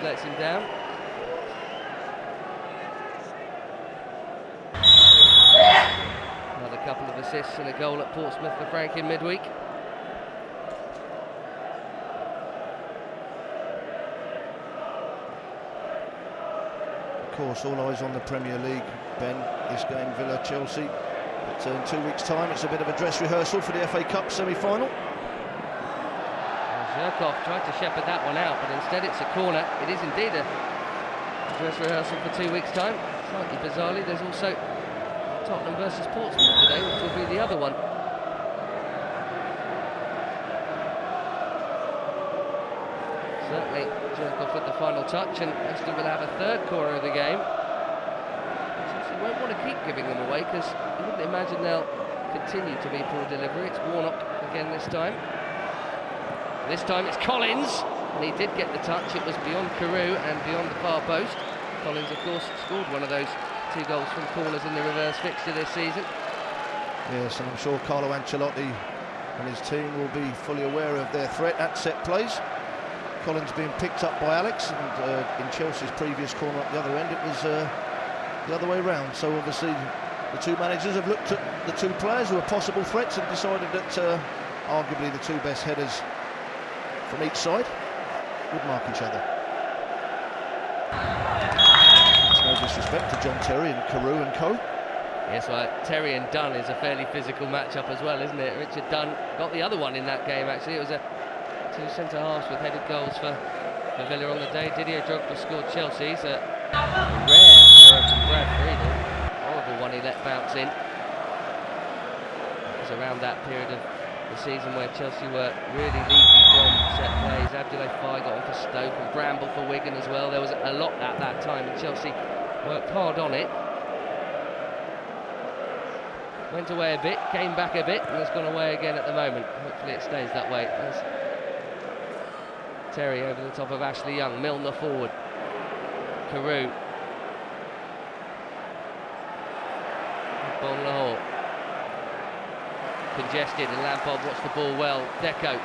lets him down. Another couple of assists and a goal at Portsmouth for Frank in midweek. Of course, all eyes on the Premier League, Ben. This game, Villa-Chelsea. But in 2 weeks' time, it's a bit of a dress rehearsal for the FA Cup semi-final. Zherkov tried to shepherd that one out, but instead it's a corner. It is indeed a dress rehearsal for 2 weeks' time. Slightly bizarrely, there's also Tottenham versus Portsmouth today, which will be the other one. Certainly, Zherkov with the final touch, and Leicester will have a third corner of the game. Chelsea won't want to keep giving them away, because you wouldn't imagine they'll continue to be poor delivery. It's Warnock again this time. This time it's Collins, and he did get the touch. It was beyond Carew and beyond the far post. Collins, of course, scored one of those 2 goals from corners in the reverse fixture this season. Yes, and I'm sure Carlo Ancelotti and his team will be fully aware of their threat at set plays. Collins being picked up by Alex, and in Chelsea's previous corner up the other end, it was the other way round. So obviously the two managers have looked at the two players who are possible threats and decided that arguably the two best headers from each side would mark each other. It's no disrespect to John Terry and Carew and co. Yes, well, Terry and Dunn is a fairly physical matchup as well, isn't it? Richard Dunn got the other one in that game, actually. It was two centre-halves with headed goals for Villa on the day. Didier Drogba scored Chelsea's. A rare error from Brad Friedel. Horrible one he let bounce in. It was around that period of the season where Chelsea were really leaky from set plays. Abdoulaye Faye got on for Stoke and Bramble for Wigan as well. There was a lot at that time, and Chelsea worked hard on it. Went away a bit, came back a bit, and has gone away again at the moment. Hopefully it stays that way. There's Terry over the top of Ashley Young. Milner forward. Carew. Bon Lahore. Congested, and Lampard watched the ball well. Deco.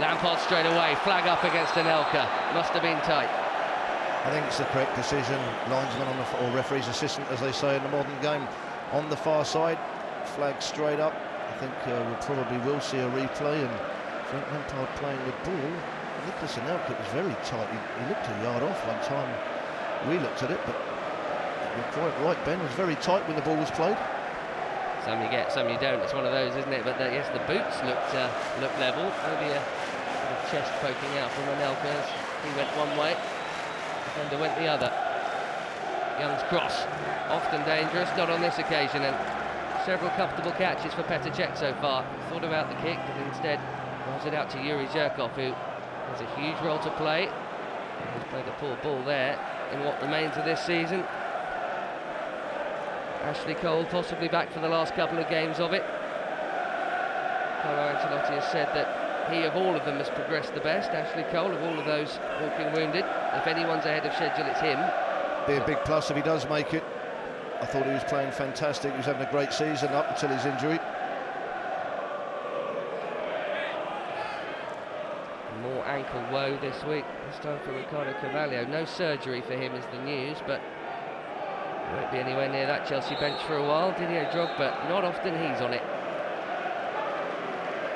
Lampard straight away. Flag up against Anelka. Must have been tight. I think it's the correct decision. Linesman on the, or referee's assistant, as they say in the modern game, on the far side. Flag straight up. I think we probably will see a replay, and Frank Lampard playing with ball. Nicholas Anelka was very tight. He looked a yard off one time. We looked at it, but you're quite right, Ben. It was very tight when the ball was played. Some you get, some you don't. It's one of those, isn't it? But yes, the boots looked level. Maybe a bit of chest poking out from Anelka as he went one way, defender went the other. Young's cross, often dangerous, not on this occasion, and several comfortable catches for Petr Cech so far. Thought about the kick, but instead rolls it out to Yuri Zherkov, who has a huge role to play. He's played a poor ball there in what remains of this season. Ashley Cole possibly back for the last couple of games of it. Carlo Ancelotti has said that he of all of them has progressed the best. Ashley Cole, of all of those walking wounded, if anyone's ahead of schedule, it's him. Be a big plus if he does make it. I thought he was playing fantastic. He was having a great season up until his injury. More ankle woe this week, this time for Ricardo Carvalho. No surgery for him is the news, but he won't be anywhere near that Chelsea bench for a while. Didier Drogba, not often he's on it.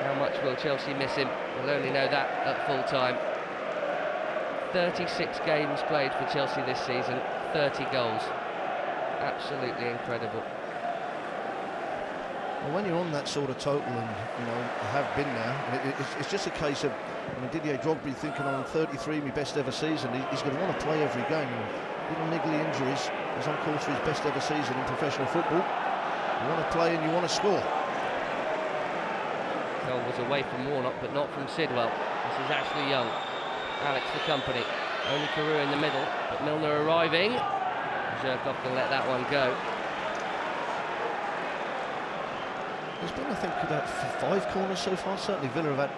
How much will Chelsea miss him? We'll only know that at full time. 36 games played for Chelsea this season, 30 goals. Absolutely incredible. Well, when you're on that sort of total, and you know, have been now, it's just a case of, I mean, Didier Drogba thinking on 33, my best ever season. He's going to want to play every game. Little niggly injuries. He's on course for his best ever season in professional football. You want to play and you want to score. Goal was away from Warnock, but not from Sidwell. This is Ashley Young. Alex for company. Only Carew in the middle, but Milner arriving. Zherkov can let that one go. There's been, I think, about 5 corners so far. Certainly Villa have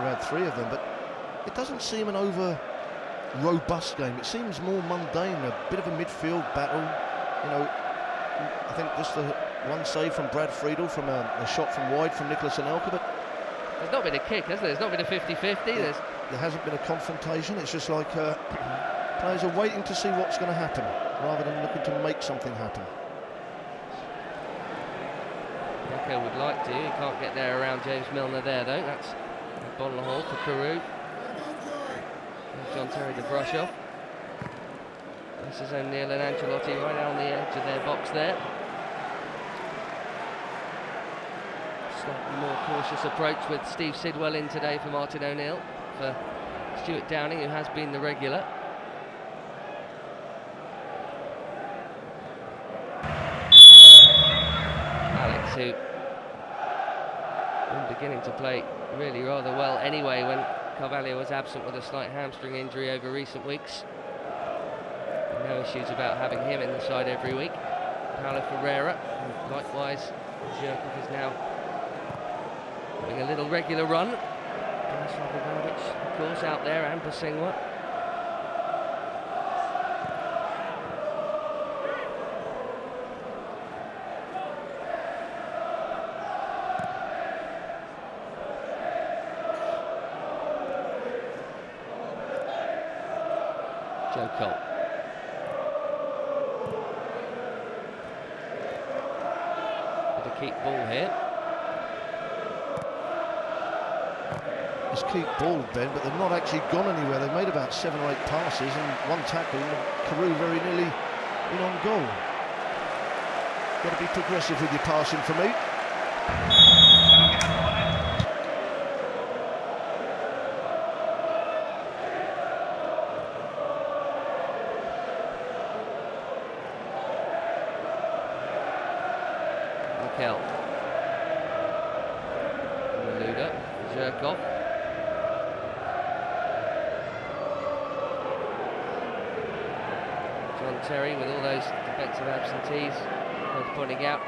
had 3 of them, but it doesn't seem an over robust game. It seems more mundane, a bit of a midfield battle. You know, I think just the one save from Brad Friedel from a shot from wide from Nicholas Anelka, but there's not been a kick, has there? There's not been a 50-50. There hasn't been a confrontation. It's just like Players are waiting to see what's going to happen, rather than looking to make something happen. Deco would like to. He can't get there around James Milner there, though. That's Bonlahor for Carew. John Terry to brush off. This is O'Neill and Ancelotti right on the edge of their box there. Slightly more cautious approach with Steve Sidwell in today for Martin O'Neill, for Stuart Downing, who has been the regular. Alex, who been beginning to play really rather well anyway when Carvalho was absent with a slight hamstring injury over recent weeks. No issues about having him in the side every week. Paulo Ferreira, and likewise Zhirkov is now having a little regular run. Of course, out there, and Basingwa. Joe Cole. Bit of keep ball here. It's keep ball, Ben, but they've not actually gone anywhere. They've made about 7 or 8 passes and one tackle, and Carew very nearly in on goal. Got to be progressive with your passing for me. Mikel. Malouda. Zhirkov. John Terry with all those defensive absentees worth pointing out.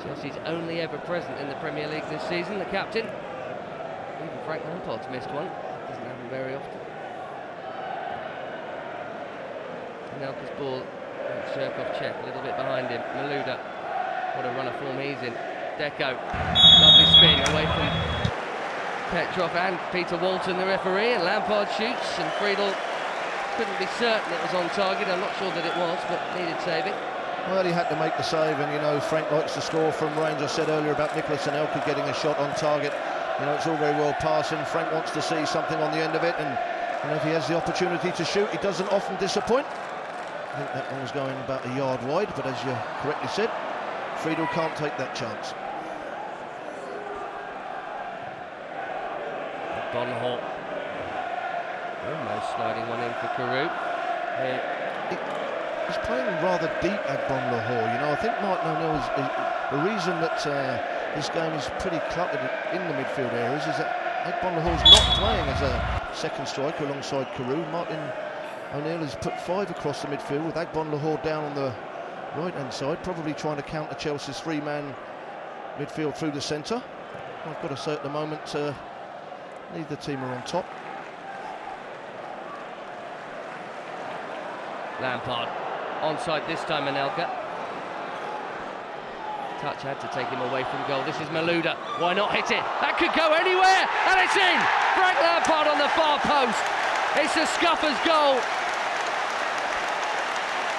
Chelsea's only ever present in the Premier League this season, the captain. Even Frank Lampard's missed one. Doesn't happen very often. Nelka's ball. Zhirkov check a little bit behind him. Malouda. What a run of form he's in. Deco. Lovely spin away from Petrov and Peter Walton, the referee, and Lampard shoots, and Friedel couldn't be certain it was on target. I'm not sure that it was, but needed saving. Well, he had to make the save, and you know, Frank likes to score from range. I said earlier about Nicholas Anelka getting a shot on target. You know, it's all very well passing. Frank wants to see something on the end of it, and you know, if he has the opportunity to shoot, he doesn't often disappoint. I think that one was going about a yard wide, but as you correctly said, Friedel can't take that chance. Bonhart almost sliding one in for Carew. He's playing rather deep at Bonlahor. You know, I think Martin O'Neill is the reason that this game is pretty cluttered in the midfield areas is that Bonlahor's not playing as a second striker alongside Carew. Martin O'Neill has put 5 across the midfield with Bonlahor down on the right-hand side, probably trying to counter Chelsea's 3-man midfield through the centre. I've got to say at the moment, neither team are on top. Lampard onside this time, Anelka. Touch had to take him away from goal. This is Malouda. Why not hit it? That could go anywhere, and it's in. Frank Lampard on the far post. It's a scupper's goal.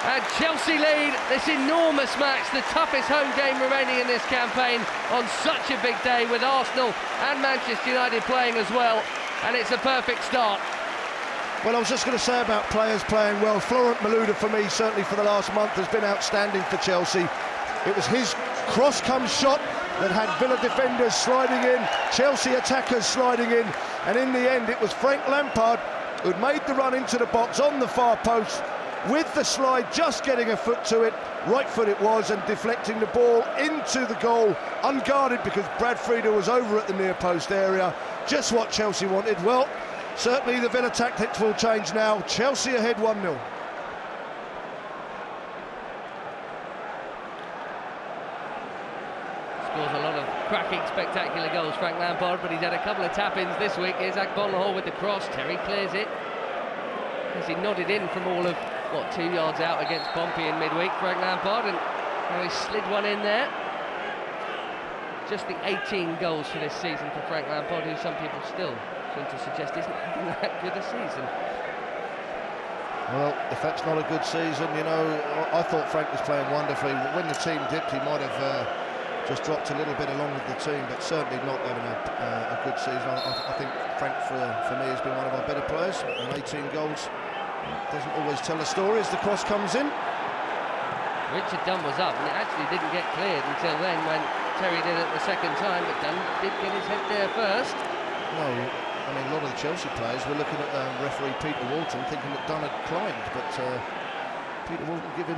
And Chelsea lead this enormous match, the toughest home game remaining in this campaign on such a big day, with Arsenal and Manchester United playing as well, and it's a perfect start. Well, I was just going to say about players playing well. Florent Malouda, for me, certainly for the last month, has been outstanding for Chelsea. It was his cross-come shot that had Villa defenders sliding in, Chelsea attackers sliding in, and in the end it was Frank Lampard who'd made the run into the box on the far post, with the slide just getting a foot to it, right foot it was, and deflecting the ball into the goal, unguarded because Brad Friedel was over at the near post area. Just what Chelsea wanted. Well, certainly the Villa tactics will change now. Chelsea ahead 1-0. Scores a lot of cracking, spectacular goals, Frank Lampard, but he's had a couple of tap-ins this week. Here's Bonlahor with the cross. Terry clears it. As he nodded in from all of, 2 yards out against Pompey in midweek, Frank Lampard, and now he slid one in there. Just the 18 goals for this season for Frank Lampard, who some people still seem to suggest isn't having that good a season. Well, if that's not a good season, you know, I thought Frank was playing wonderfully. When the team dipped, he might have just dropped a little bit along with the team, but certainly not having a good season. I think Frank, for me, has been one of our better players. And 18 goals doesn't always tell a story as the cross comes in. Richard Dunn was up, and it actually didn't get cleared until then when Terry did it the second time, but Dunn did get his head there first. No, I mean, a lot of the Chelsea players were looking at referee Peter Walton thinking that Dunn had climbed, but Peter Walton giving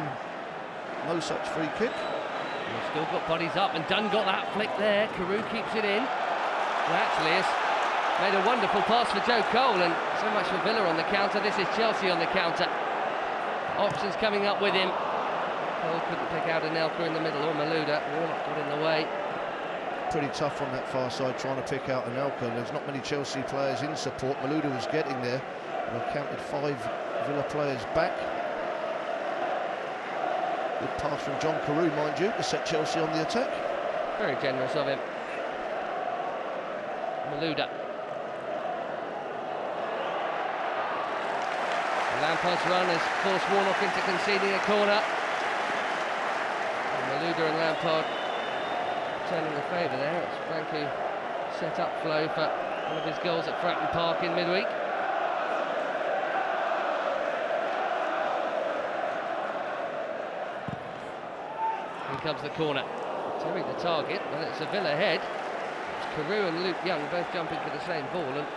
no such free kick. We've still got bodies up, and Dunn got that flick there. Carew keeps it in. Well, actually, it's made a wonderful pass for Joe Cole, and so much for Villa on the counter. This is Chelsea on the counter. Options coming up with him. Cole couldn't pick out Anelka in the middle, or Malouda. Warnock got in the way. Pretty tough on that far side trying to pick out Anelka. There's not many Chelsea players in support. Malouda was getting there. And I've counted 5 Villa players back. Good pass from John Carew, mind you, to set Chelsea on the attack. Very generous of him. Malouda. Lampard's run has forced Warnock into conceding a corner. And Malouda and Lampard turning the favour there. It's Frank who set up Flo for one of his goals at Fratton Park in midweek. Here comes the corner. Terry the target, and it's a Villa head. It's Carew and Luke Young both jumping for the same ball, and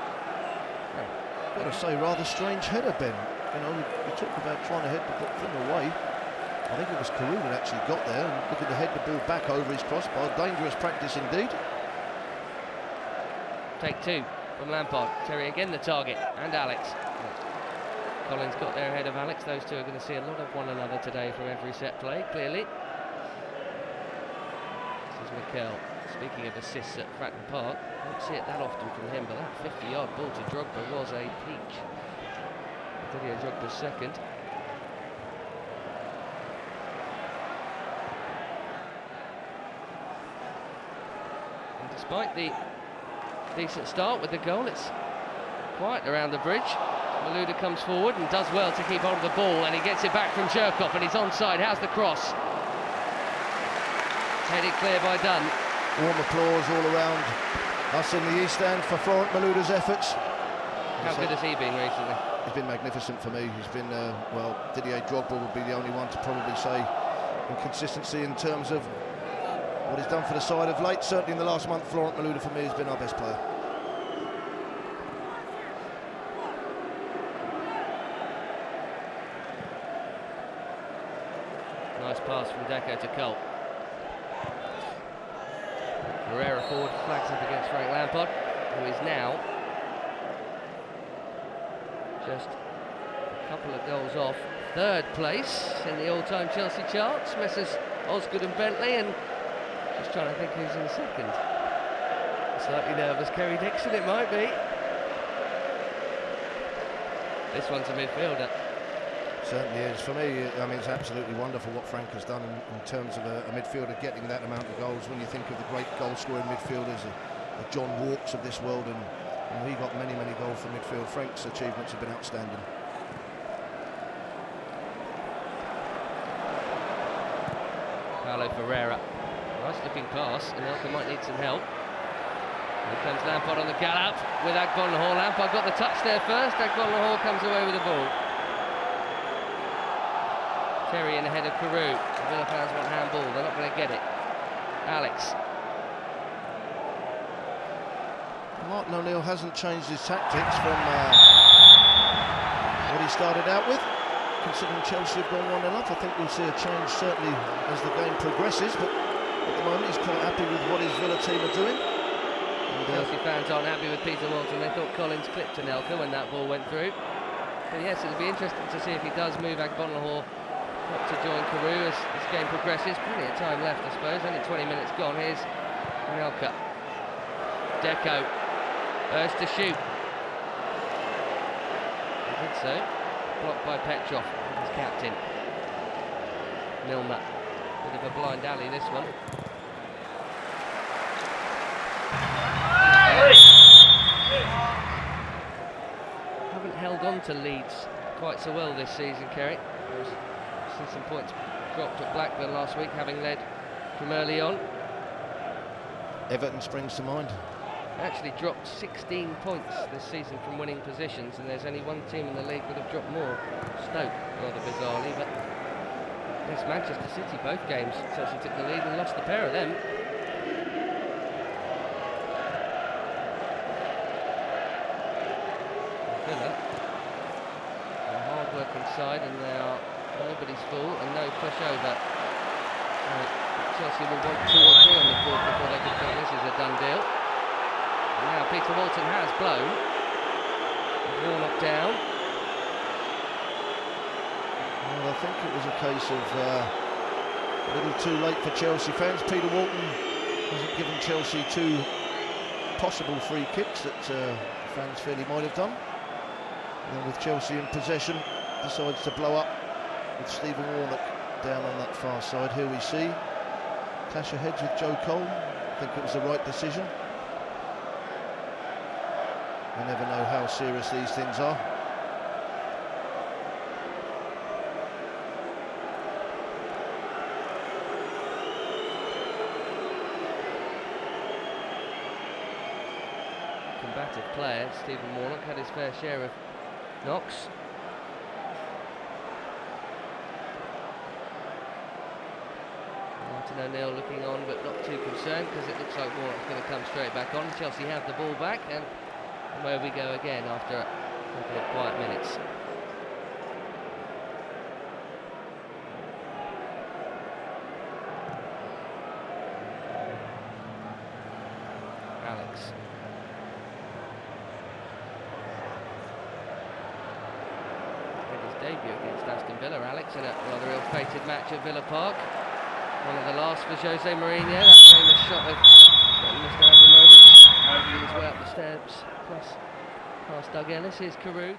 got to say, rather strange header, Ben. You know, we talked about trying to head the thing away. I think it was Carew that actually got there and looking to head the ball back over his crossbar. Dangerous practice indeed. Take 2 from Lampard. Terry again the target, and Alex. Collins got there ahead of Alex. Those two are going to see a lot of one another today from every set play, clearly. This is Mikel. Speaking of assists at Fratton Park, don't see it that often from him, but that 50-yard ball to Drogba was a peach. Didier Drogba's second. And despite the decent start with the goal, it's quiet around the bridge. Malouda comes forward and does well to keep hold of the ball, and he gets it back from Jerkov, and he's onside. How's the cross? It's headed clear by Dunn. Warm applause all around us in the East End for Florent Malouda's efforts. How good has he been recently? He's been magnificent for me. He's been, well, Didier Drogba would be the only one to probably say inconsistency in terms of what he's done for the side of late. Certainly in the last month, Florent Malouda for me has been our best player. Nice pass from Deco to Cole. Herrera forward, flags up against Frank Lampard, who is now just a couple of goals off third place in the all-time Chelsea charts. Messrs Osgood and Bentley, and just trying to think who's in second. Slightly nervous Kerry Dixon it might be. This one's a midfielder. Certainly is. For me, I mean, it's absolutely wonderful what Frank has done in terms of a midfielder getting that amount of goals. When you think of the great goal-scoring midfielders, the John Walks of this world, and you know, he got many goals from midfield. Frank's achievements have been outstanding. Paulo Ferreira. Nice looking pass, and Elka might need some help. Here comes Lampard on the gallop with Agbonlahor. Lampard got the touch there first. Agbonlahor comes away with the ball. Terry in ahead of Carew. The Villa fans want handball. They're not going to get it. Alex. Martin O'Neill hasn't changed his tactics from what he started out with. Considering Chelsea have gone 1-0 up, I think we'll see a change certainly as the game progresses, but at the moment he's quite happy with what his Villa team are doing. And, Chelsea fans aren't happy with Peter Walton. They thought Collins clipped Anelka when that ball went through. But yes, it'll be interesting to see if he does move Agbonlahor up to join Carew as this game progresses. Plenty of time left, I suppose. Only 20 minutes gone. Here's Anelka. Deco urged to shoot. He did so. Blocked by Petrov, his captain. Milner. Bit of a blind alley, this one. Haven't held on to Leeds quite so well this season, Kerry. Seen some points dropped at Blackburn last week, having led from early on. Everton springs to mind. Actually dropped 16 points this season from winning positions, and there's only one team in the league that have dropped more. Stoke, rather bizarrely, but against Manchester City, both games, Chelsea took the lead and lost the pair of them. Villa, a hard-working side, and they are nobody's fool and no pushover. Chelsea will want 2 or 3 on the board before they can think this is a done deal. And now Peter Walton has blown. Warnock down. Well, I think it was a case of a little too late for Chelsea fans. Peter Walton hasn't given Chelsea 2 possible free kicks that fans fairly might have done. And then with Chelsea in possession, decides to blow up with Stephen Warnock down on that far side. Here we see clash of heads with Joe Cole. I think it was the right decision. You never know how serious these things are. Combative player, Stephen Warnock had his fair share of knocks. Martin O'Neill looking on but not too concerned, because it looks like Warnock's going to come straight back on. Chelsea have the ball back, and away we go again after a couple of quiet minutes. Alex. His debut against Aston Villa, Alex, in a rather ill-fated match at Villa Park. One of the last for Jose Mourinho, that famous shot of Mr. Abramovich, his way up the steps, plus past Doug Ellis. Here's Carew.